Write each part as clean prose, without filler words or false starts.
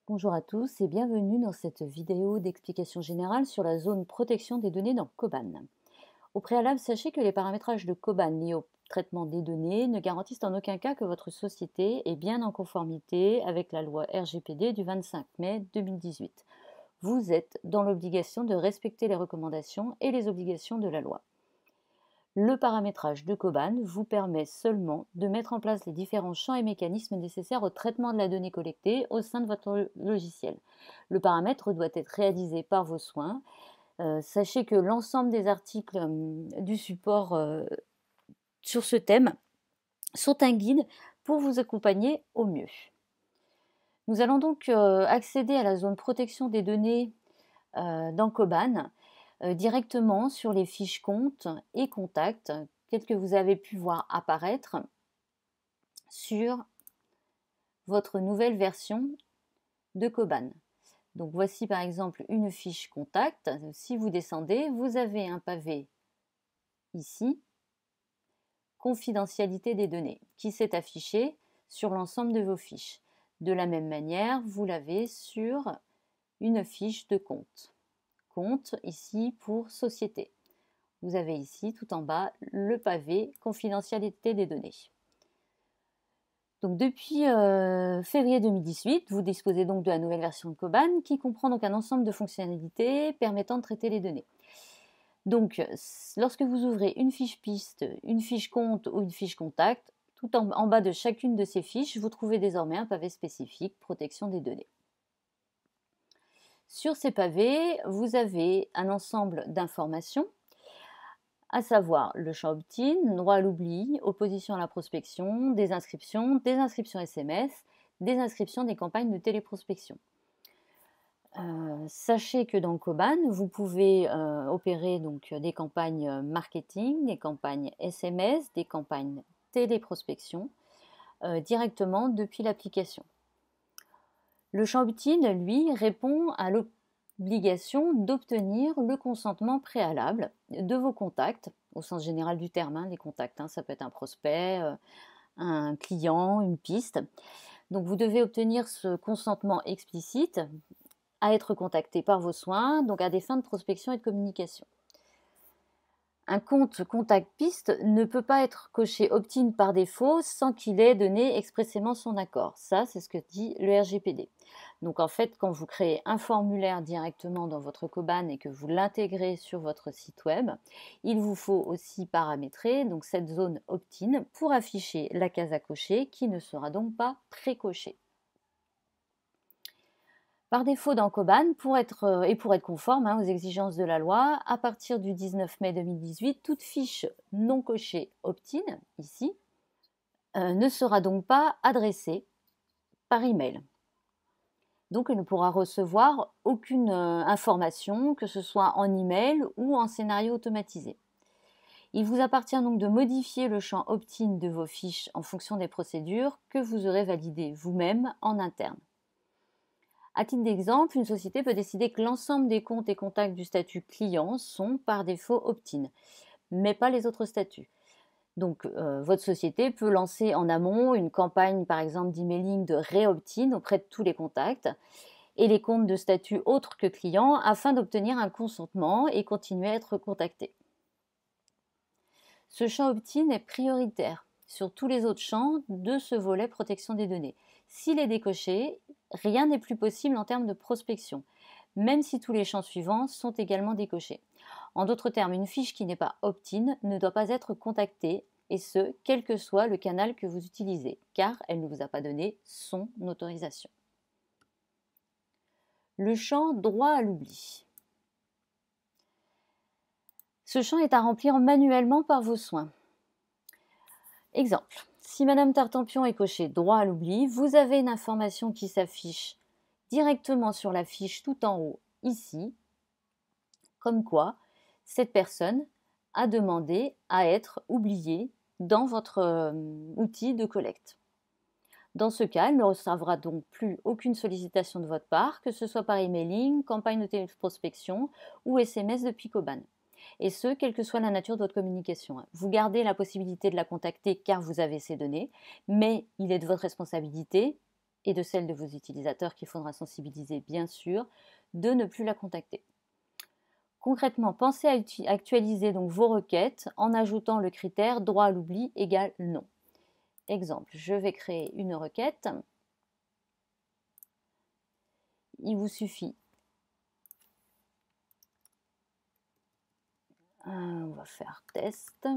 Bonjour à tous et bienvenue dans cette vidéo d'explication générale sur la zone protection des données dans Koban. Au préalable, sachez que les paramétrages de Koban liés au traitement des données ne garantissent en aucun cas que votre société est bien en conformité avec la loi RGPD du 25 mai 2018. Vous êtes dans l'obligation de respecter les recommandations et les obligations de la loi. Le paramétrage de Koban vous permet seulement de mettre en place les différents champs et mécanismes nécessaires au traitement de la donnée collectée au sein de votre logiciel. Le paramètre doit être réalisé par vos soins. Sachez que l'ensemble des articles du support sur ce thème sont un guide pour vous accompagner au mieux. Nous allons donc accéder à la zone protection des données dans Koban directement sur les fiches comptes et contacts telles que vous avez pu voir apparaître sur votre nouvelle version de Koban. Donc voici par exemple une fiche contact. Si vous descendez, vous avez un pavé ici, confidentialité des données, qui s'est affiché sur l'ensemble de vos fiches. De la même manière, vous l'avez sur une fiche de compte. Compte ici pour société. Vous avez ici tout en bas le pavé confidentialité des données. Donc depuis février 2018, vous disposez donc de la nouvelle version de Koban qui comprend donc un ensemble de fonctionnalités permettant de traiter les données. Donc lorsque vous ouvrez une fiche piste, une fiche compte ou une fiche contact, tout en bas de chacune de ces fiches, vous trouvez désormais un pavé spécifique protection des données. Sur ces pavés, vous avez un ensemble d'informations, à savoir le champ opt-in, droit à l'oubli, opposition à la prospection, des inscriptions SMS, des inscriptions des campagnes de téléprospection. Sachez que dans Koban, vous pouvez opérer donc des campagnes marketing, des campagnes SMS, des campagnes téléprospection directement depuis l'application. Le champ opt-in, lui, répond à l'obligation d'obtenir le consentement préalable de vos contacts, au sens général du terme, les contacts, ça peut être un prospect, un client, une piste. Donc vous devez obtenir ce consentement explicite à être contacté par vos soins, donc à des fins de prospection et de communication. Un compte contact piste ne peut pas être coché opt-in par défaut sans qu'il ait donné expressément son accord. Ça, c'est ce que dit le RGPD. Donc en fait, quand vous créez un formulaire directement dans votre Koban et que vous l'intégrez sur votre site web, il vous faut aussi paramétrer donc cette zone opt-in pour afficher la case à cocher qui ne sera donc pas pré-cochée. Par défaut dans Koban, pour être conforme aux exigences de la loi, à partir du 19 mai 2018, toute fiche non cochée opt-in, ici, ne sera donc pas adressée par email. Donc elle ne pourra recevoir aucune information, que ce soit en email ou en scénario automatisé. Il vous appartient donc de modifier le champ opt-in de vos fiches en fonction des procédures que vous aurez validées vous-même en interne. À titre d'exemple, une société peut décider que l'ensemble des comptes et contacts du statut client sont par défaut opt-in, mais pas les autres statuts. Donc, votre société peut lancer en amont une campagne, par exemple, d'emailing de ré-opt-in auprès de tous les contacts et les comptes de statut autres que client afin d'obtenir un consentement et continuer à être contacté. Ce champ opt-in est prioritaire sur tous les autres champs de ce volet protection des données. S'il est décoché, rien n'est plus possible en termes de prospection, même si tous les champs suivants sont également décochés. En d'autres termes, une fiche qui n'est pas opt-in ne doit pas être contactée, et ce, quel que soit le canal que vous utilisez, car elle ne vous a pas donné son autorisation. Le champ droit à l'oubli. Ce champ est à remplir manuellement par vos soins. Exemple, si Madame Tartampion est cochée droit à l'oubli, vous avez une information qui s'affiche directement sur la fiche tout en haut, ici, comme quoi cette personne a demandé à être oubliée dans votre outil de collecte. Dans ce cas, elle ne recevra donc plus aucune sollicitation de votre part, que ce soit par emailing, campagne de téléprospection ou SMS depuis Koban. Et ce, quelle que soit la nature de votre communication. Vous gardez la possibilité de la contacter car vous avez ses données, mais il est de votre responsabilité et de celle de vos utilisateurs qu'il faudra sensibiliser bien sûr, de ne plus la contacter. Concrètement, pensez à actualiser donc vos requêtes en ajoutant le critère droit à l'oubli égale non. Exemple, je vais créer une requête. Il vous suffit, on va faire test.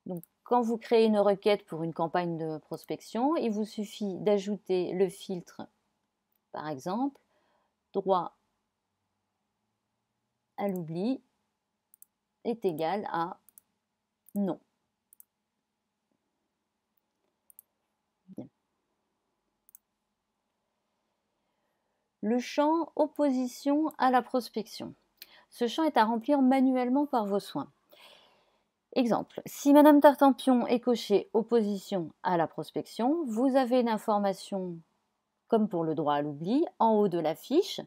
Donc, quand vous créez une requête pour une campagne de prospection, il vous suffit d'ajouter le filtre, par exemple, droit à l'oubli est égal à non. Bien. Le champ opposition à la prospection. Ce champ est à remplir manuellement par vos soins. Exemple, si Madame Tartampion est cochée opposition à la prospection, vous avez une information, comme pour le droit à l'oubli, en haut de la fiche,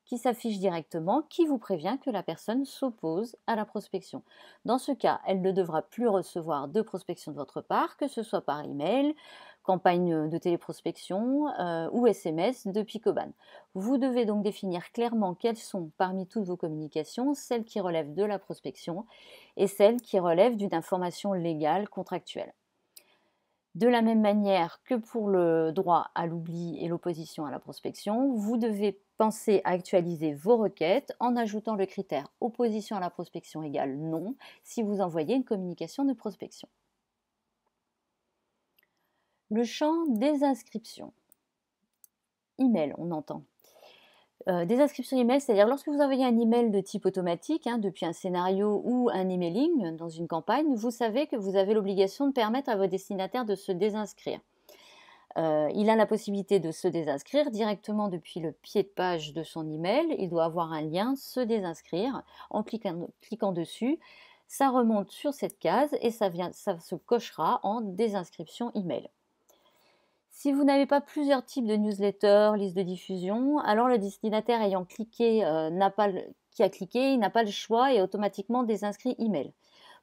qui s'affiche directement, qui vous prévient que la personne s'oppose à la prospection. Dans ce cas, elle ne devra plus recevoir de prospection de votre part, que ce soit par email, campagne de téléprospection ou SMS depuis Coban. Vous devez donc définir clairement quelles sont parmi toutes vos communications celles qui relèvent de la prospection et celles qui relèvent d'une information légale contractuelle. De la même manière que pour le droit à l'oubli et l'opposition à la prospection, vous devez penser à actualiser vos requêtes en ajoutant le critère opposition à la prospection égale non si vous envoyez une communication de prospection. Le champ des inscriptions. Email, on entend. Des inscriptions email, c'est-à-dire lorsque vous envoyez un email de type automatique, depuis un scénario ou un emailing dans une campagne, vous savez que vous avez l'obligation de permettre à vos destinataires de se désinscrire. Il a la possibilité de se désinscrire directement depuis le pied de page de son email. Il doit avoir un lien se désinscrire. En cliquant dessus, ça remonte sur cette case et ça se cochera en désinscription email. Si vous n'avez pas plusieurs types de newsletters, listes de diffusion, alors le destinataire ayant cliqué, qui a cliqué, il n'a pas le choix et automatiquement désinscrit email.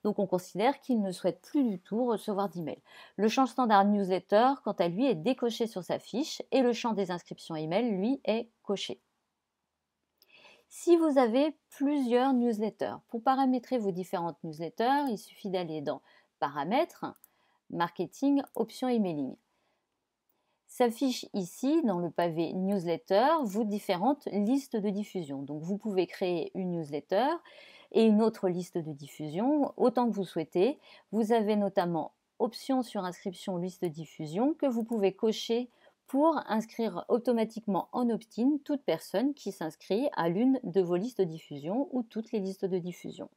Donc on considère qu'il ne souhaite plus du tout recevoir d'email. Le champ standard newsletter, quant à lui, est décoché sur sa fiche et le champ des inscriptions email, lui, est coché. Si vous avez plusieurs newsletters, pour paramétrer vos différentes newsletters, il suffit d'aller dans Paramètres, Marketing, Options Emailing. S'affiche ici, dans le pavé newsletter, vos différentes listes de diffusion. Donc vous pouvez créer une newsletter et une autre liste de diffusion, autant que vous souhaitez. Vous avez notamment option sur inscription liste de diffusion que vous pouvez cocher pour inscrire automatiquement en opt-in toute personne qui s'inscrit à l'une de vos listes de diffusion ou toutes les listes de diffusion.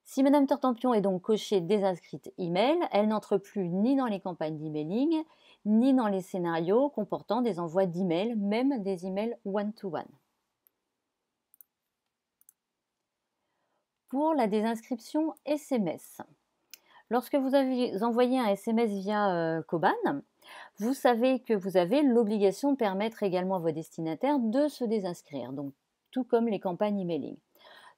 Si Madame Tartampion est donc cochée désinscrite email, elle n'entre plus ni dans les campagnes d'emailing, ni dans les scénarios comportant des envois d'email, même des emails one-to-one. Pour la désinscription SMS. Lorsque vous avez envoyé un SMS via Coban, vous savez que vous avez l'obligation de permettre également à vos destinataires de se désinscrire, donc tout comme les campagnes emailing.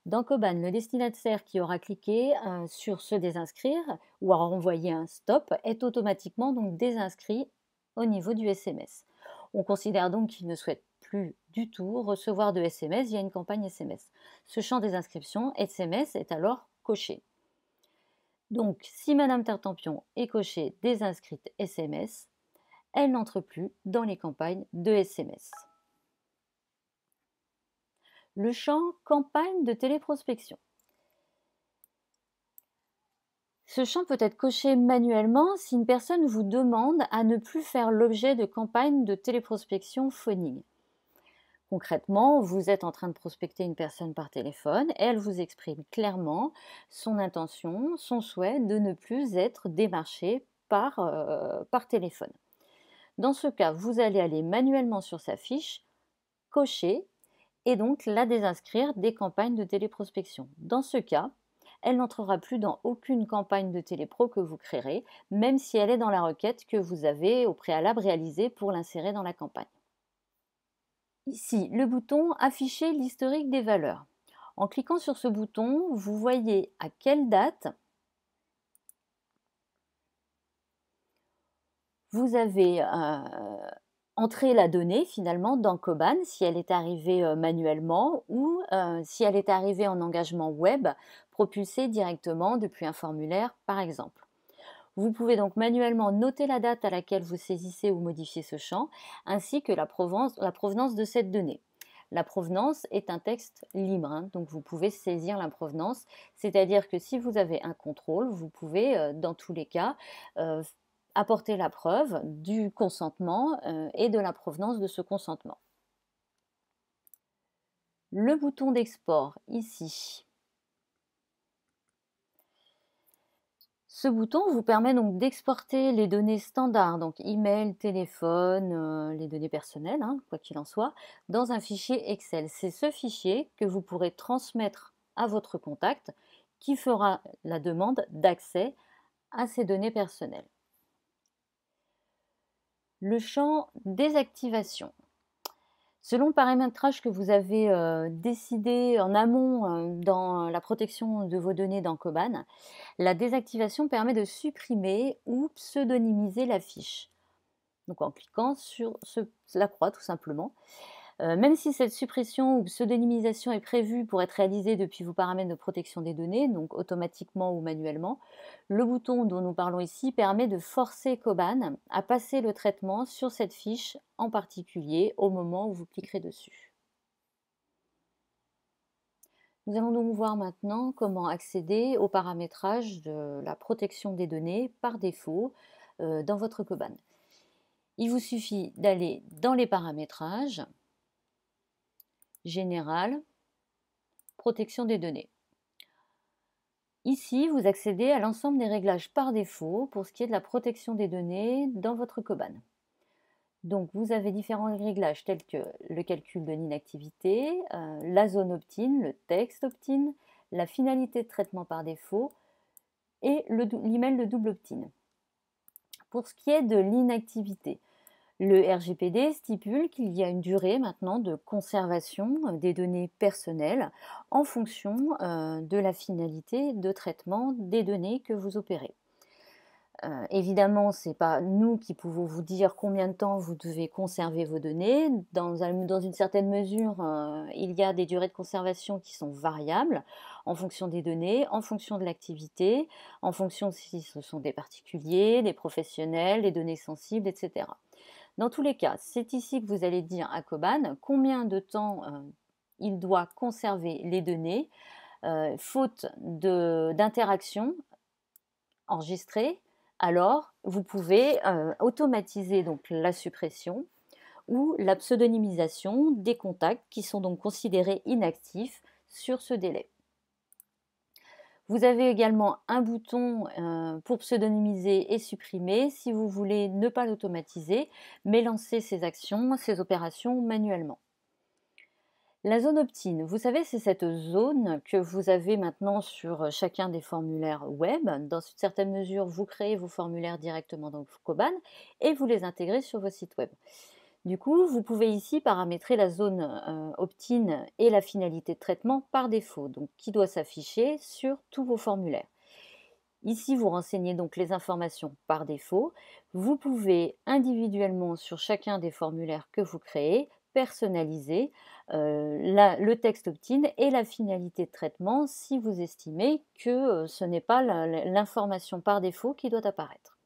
Dans Coban, le destinataire qui aura cliqué sur se désinscrire ou aura envoyé un stop est automatiquement donc désinscrit au niveau du SMS. On considère donc qu'il ne souhaite plus du tout recevoir de SMS via une campagne SMS. Ce champ des inscriptions SMS est alors coché. Donc, si Madame Tartampion est cochée désinscrite SMS, elle n'entre plus dans les campagnes de SMS. Le champ campagne de téléprospection. Ce champ peut être coché manuellement si une personne vous demande à ne plus faire l'objet de campagnes de téléprospection phoning. Concrètement, vous êtes en train de prospecter une personne par téléphone et elle vous exprime clairement son intention, son souhait de ne plus être démarché par téléphone. Dans ce cas, vous allez aller manuellement sur sa fiche, cocher et donc la désinscrire des campagnes de téléprospection. Dans ce cas, elle n'entrera plus dans aucune campagne de télépro que vous créerez, même si elle est dans la requête que vous avez au préalable réalisée pour l'insérer dans la campagne. Ici, le bouton « Afficher l'historique des valeurs ». En cliquant sur ce bouton, vous voyez à quelle date Vous avez entré la donnée finalement dans Koban, si elle est arrivée manuellement ou si elle est arrivée en engagement web, propulsée directement depuis un formulaire par exemple. Vous pouvez donc manuellement noter la date à laquelle vous saisissez ou modifiez ce champ, ainsi que la provenance de cette donnée. La provenance est un texte libre, hein, donc vous pouvez saisir la provenance, c'est-à-dire que si vous avez un contrôle, vous pouvez, dans tous les cas, euh, apporter la preuve du consentement et de la provenance de ce consentement. Le bouton d'export ici. Ce bouton vous permet donc d'exporter les données standards, donc email, téléphone, les données personnelles, hein, quoi qu'il en soit, dans un fichier Excel. C'est ce fichier que vous pourrez transmettre à votre contact qui fera la demande d'accès à ces données personnelles. Le champ désactivation. Selon le paramétrage que vous avez décidé en amont dans la protection de vos données dans Koban, la désactivation permet de supprimer ou pseudonymiser la fiche. Donc en cliquant sur la croix tout simplement. Même si cette suppression ou pseudonymisation est prévue pour être réalisée depuis vos paramètres de protection des données, donc automatiquement ou manuellement, le bouton dont nous parlons ici permet de forcer Koban à passer le traitement sur cette fiche en particulier au moment où vous cliquerez dessus. Nous allons donc voir maintenant comment accéder au paramétrage de la protection des données par défaut dans votre Koban. Il vous suffit d'aller dans les paramétrages, Général, protection des données. Ici, vous accédez à l'ensemble des réglages par défaut pour ce qui est de la protection des données dans votre Koban. Donc, vous avez différents réglages tels que le calcul de l'inactivité, la zone opt-in, le texte opt-in, la finalité de traitement par défaut et l'email de double opt-in. Pour ce qui est de l'inactivité, le RGPD stipule qu'il y a une durée maintenant de conservation des données personnelles en fonction de la finalité de traitement des données que vous opérez. Évidemment, ce n'est pas nous qui pouvons vous dire combien de temps vous devez conserver vos données. Dans une certaine mesure, il y a des durées de conservation qui sont variables en fonction des données, en fonction de l'activité, en fonction si ce sont des particuliers, des professionnels, des données sensibles, etc. Dans tous les cas, c'est ici que vous allez dire à Koban combien de temps il doit conserver les données, faute d'interaction enregistrée. Alors, vous pouvez automatiser donc la suppression ou la pseudonymisation des contacts qui sont donc considérés inactifs sur ce délai. Vous avez également un bouton pour pseudonymiser et supprimer si vous voulez ne pas l'automatiser, mais lancer ces actions, ces opérations manuellement. La zone opt-in, vous savez, c'est cette zone que vous avez maintenant sur chacun des formulaires web. Dans une certaine mesure, vous créez vos formulaires directement dans Koban et vous les intégrez sur vos sites web. Du coup, vous pouvez ici paramétrer la zone opt-in et la finalité de traitement par défaut, donc qui doit s'afficher sur tous vos formulaires. Ici, vous renseignez donc les informations par défaut. Vous pouvez individuellement sur chacun des formulaires que vous créez personnaliser le texte opt-in et la finalité de traitement si vous estimez que ce n'est pas l'information par défaut qui doit apparaître.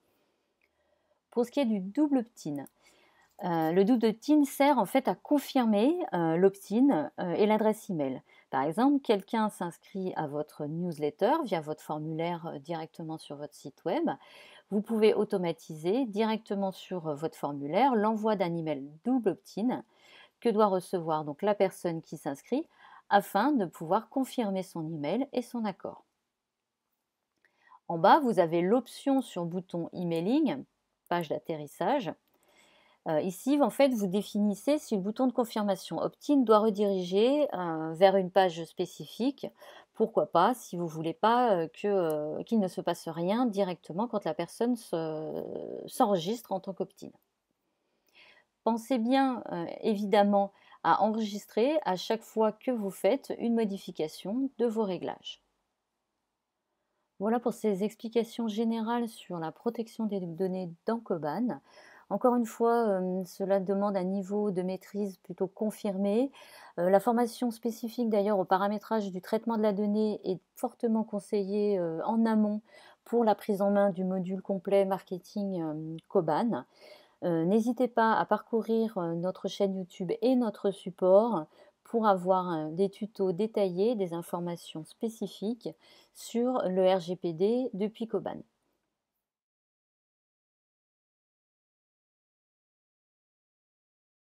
Pour ce qui est du double opt-in, le double opt-in sert en fait à confirmer l'opt-in et l'adresse email. Par exemple, quelqu'un s'inscrit à votre newsletter via votre formulaire directement sur votre site web. Vous pouvez automatiser directement sur votre formulaire l'envoi d'un email double opt-in que doit recevoir donc la personne qui s'inscrit afin de pouvoir confirmer son email et son accord. En bas, vous avez l'option sur bouton emailing, page d'atterrissage. Ici, en fait, vous définissez si le bouton de confirmation opt-in doit rediriger vers une page spécifique. Pourquoi pas, si vous ne voulez pas qu'il ne se passe rien directement quand la personne s'enregistre en tant qu'opt-in. Pensez bien, évidemment, à enregistrer à chaque fois que vous faites une modification de vos réglages. Voilà pour ces explications générales sur la protection des données dans Koban. Encore une fois, cela demande un niveau de maîtrise plutôt confirmé. La formation spécifique d'ailleurs au paramétrage du traitement de la donnée est fortement conseillée, en amont pour la prise en main du module complet marketing, Koban. N'hésitez pas à parcourir, notre chaîne YouTube et notre support pour avoir, des tutos détaillés, des informations spécifiques sur le RGPD depuis Koban.